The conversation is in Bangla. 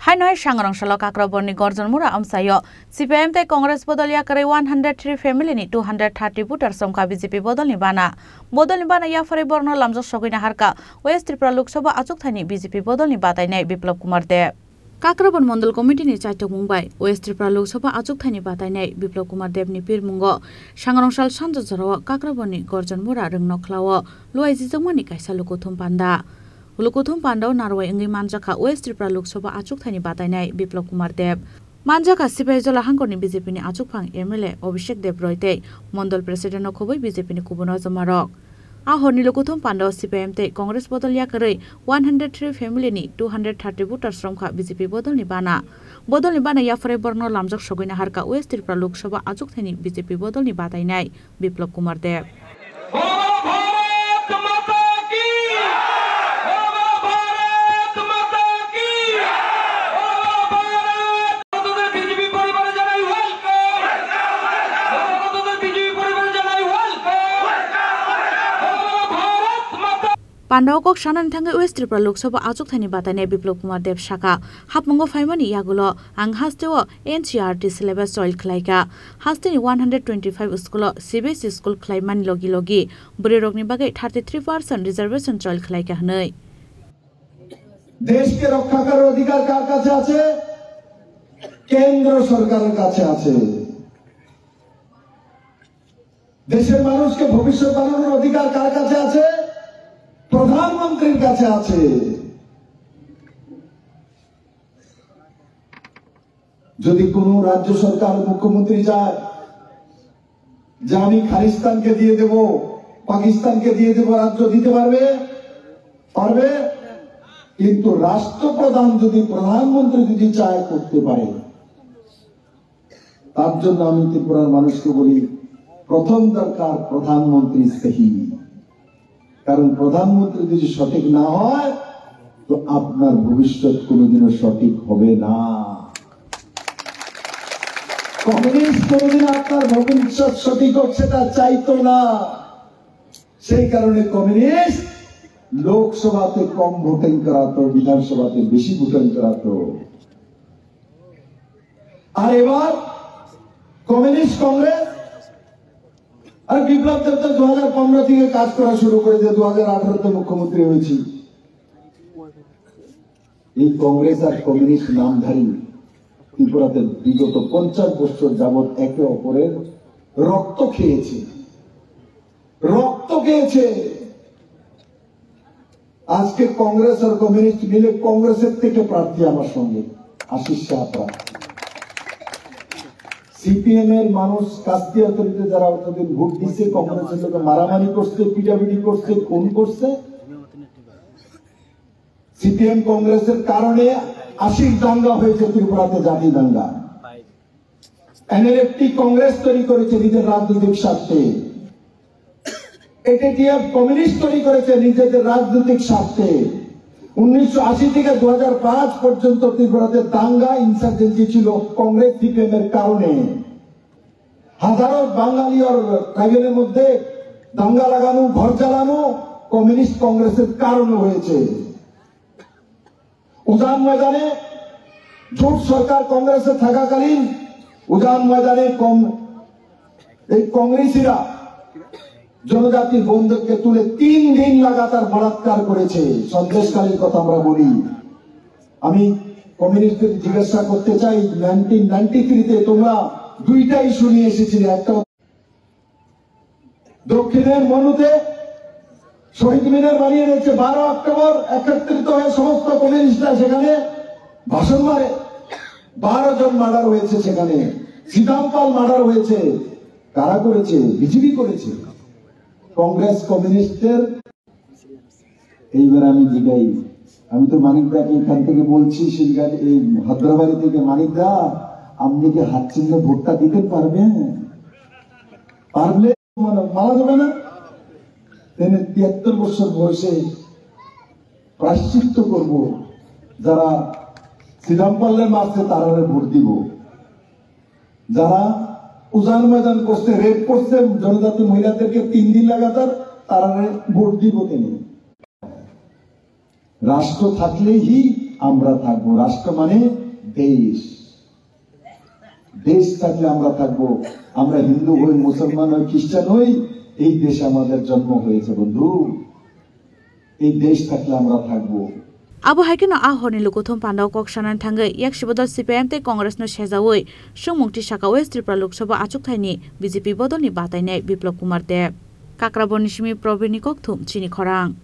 Hanoi Shangrong Shalok Akraboni Gorjan Mura Amsayo CPM te Congress Bodolia Kare 103 family ni 230 voters somka BJP Bodolni Bana ya Fare Borno Lamjo Shogina Harka West Tripura Lok Sabha Achuk Thani BJP Bodolni Batainai Biplop Kumar Dev Kakrabon Mondal Committee ni Chaitok Mumbai West Tripura Lok Sabha Achuk Thani Batainai Biplop Kumar Dev ni Pir Mungo Shangrong Shal Sanjo Jarawa Kakraboni Gorjan Mura Rungno Klawo Luai Jijongmani Kaisa Lokothum Panda Ulukuthum Pandau Narwai Engi Manjaka West Tripura Lok Sabha Achuk Thani Batainai Biplop Kumar Dev Manjaka Sipai Jola Hangkoni BJP ni Achuk Phang MLA Abhishek Dev Roite Mondal President Khoboi BJP ni Kubono Jamarok Ahor ni Lukuthum Pandau CPM te Congress Bodolia Kare 103 family ni 230 voters somkha BJP Bodolni Bana ya Fare Borno Lamjok Shogina Harka West Tripura Lok Sabha Achuk Thani BJP Bodolni Batainai Biplop Kumar Dev Pandau kok shanan thangai West Tripura Lok Sabha Achuk Thani Batainai Biplop Kumar Dev Shaka Hapmungo Faimani Yagulo ang hastewo NCERT syllabus soil khlaika hasteni 125 school CBSE school khlaimani logi bure rokni bagai 33% reservation soil khlaika hnai দেশকে রক্ষা করার অধিকার কার কাছে আছে কেন্দ্র সরকারের কাছে আছে দেশের মানুষকে ভবিষ্যৎ বানানোর অধিকার কার কাছে আছে প্রধানমন্ত্রীর কাছে আছে যদি কোন রাজ্য সরকার মুখ্যমন্ত্রী চায় যে আমি খালিস্তানকে দিয়ে দেব পাকিস্তানকে দিয়ে দেব রাজ্য দিতে পারবে কিন্তু রাষ্ট্রপ্রধান যদি প্রধানমন্ত্রী যদি চায় করতে পারে তার জন্য আমি ত্রিপুরার মানুষকে বলি প্রথম দরকার প্রধানমন্ত্রী সহি কারণ প্রধানমন্ত্রী যদি সঠিক না হয় তো আপনার ভবিষ্যৎ কোনোদিনও সঠিক হবে না কমিউনিস্ট কোনোদিন আপনার ভবিষ্যৎ সঠিক হোক সেটা চাইতো না সেই কারণে কমিউনিস্ট লোকসভাতে কম ভোটিং করাতো বিধানসভাতে বেশি ভোটিং করাতো আর এবার কমিউনিস্ট কংগ্রেস আর বিপ্লব দেবতা 2015 থেকে কাজ করা শুরু করে দিয়ে 2018 তে মুখ্যমন্ত্রী হয়েছি এই কংগ্রেস আর কমিউনিস্ট নামধারী ত্রিপুরাতে বিগত 50 বছর যাবত একে অপরের রক্ত খেয়েছে আজকে কংগ্রেস আর কমিউনিস্ট মিলে কংগ্রেসের থেকে প্রার্থী আমার সঙ্গে আশিস শাহ প্রার্থী সিপিএম এর মানুষ কাস্তিয়া তরিতে যারা অতদিন ভোট দিচ্ছে কংগ্রেসের লোক মারামারি করছে পিটাপিটি করছে খুন করছে সিপিএম কংগ্রেসের কারণে 80 দাঙ্গা হয়েছে ত্রিপুরাতে জাতি দাঙ্গা এনএলএফটি কংগ্রেস তৈরি করেছে নিজের রাজনৈতিক স্বার্থে এটিটিএফ কমিউনিস্ট তৈরি করেছে নিজেদের রাজনৈতিক স্বার্থে 1980 থেকে 2005 পর্যন্ত ত্রিপুরাতে দাঙ্গা ইনসার্জেন্সি ছিল কংগ্রেস সিপিএম এর কারণে হাজারো বাঙালি আর ট্রাইবেলের মধ্যে দাঙ্গা লাগানো ঘর জ্বালানো কমিউনিস্ট কংগ্রেসের কারণে হয়েছে উজান ময়দানে জোট সরকার কংগ্রেসে থাকাকালীন উজান ময়দানে এই কংগ্রেসীরা জনজাতির বন্দুককে তুলে 3 দিন লাগাতার বলাৎকার করেছে সন্দেশকালীর কথা আমরা বলি আমি কমিউনিস্টদের জিজ্ঞাসা করতে চাই 1993 তে তোমরা দুইটা ইস্যু নিয়ে এসেছিলে একটা দক্ষিণের মনুতে শহীদ মিনার বানিয়ে নিয়েছে 12 অক্টোবর একত্রিত হয়ে সমস্ত কমিউনিস্টরা সেখানে ভাষণ মারে 12 জন মার্ডার হয়েছে সেখানে সিদামপাল মার্ডার হয়েছে কারা করেছে বিজেপি করেছে কংগ্রেস কমিউনিস্টের এইবার আমি জিগাই আমি তো মানিকদাকে এখান থেকে বলছি শিলগাড়ি এই হায়দ্রাবাদী থেকে মানিকদা আপনি কি হাত চিহ্ন ভোটটা দিতে পারবেন পারলে মারা যাবে না তিনি 73 বছর বয়সে প্রায়শ্চিত্ত করব যারা সিদামপাল্লে মারছে তারা ভোট দিব যারা উজান ময়দান করছে রেপ করছে জনজাতি মহিলাদেরকে 3 দিন লাগাতার তারা ভোট দিব তিনি রাষ্ট্র থাকলেই আমরা থাকবো। রাষ্ট্র মানে দেশ, দেশ থাকলে আমরা থাকবো। আমরা হিন্দু হই, মুসলমান হই, খ্রিস্টান হই, এই দেশে আমাদের জন্ম হয়েছে বন্ধু। এই দেশ থাকলে আমরা থাকবো। Abo haikino ahorni lukuthum pandau koksanan thangai yak sibodol CPM te Congress no sejawoi sungmungti saka West Tripura Lok Sabha achuk thaini BJP bodolni batainai Biplop Kumar Deb Kakraboni simi Probini Kokthum chini khorang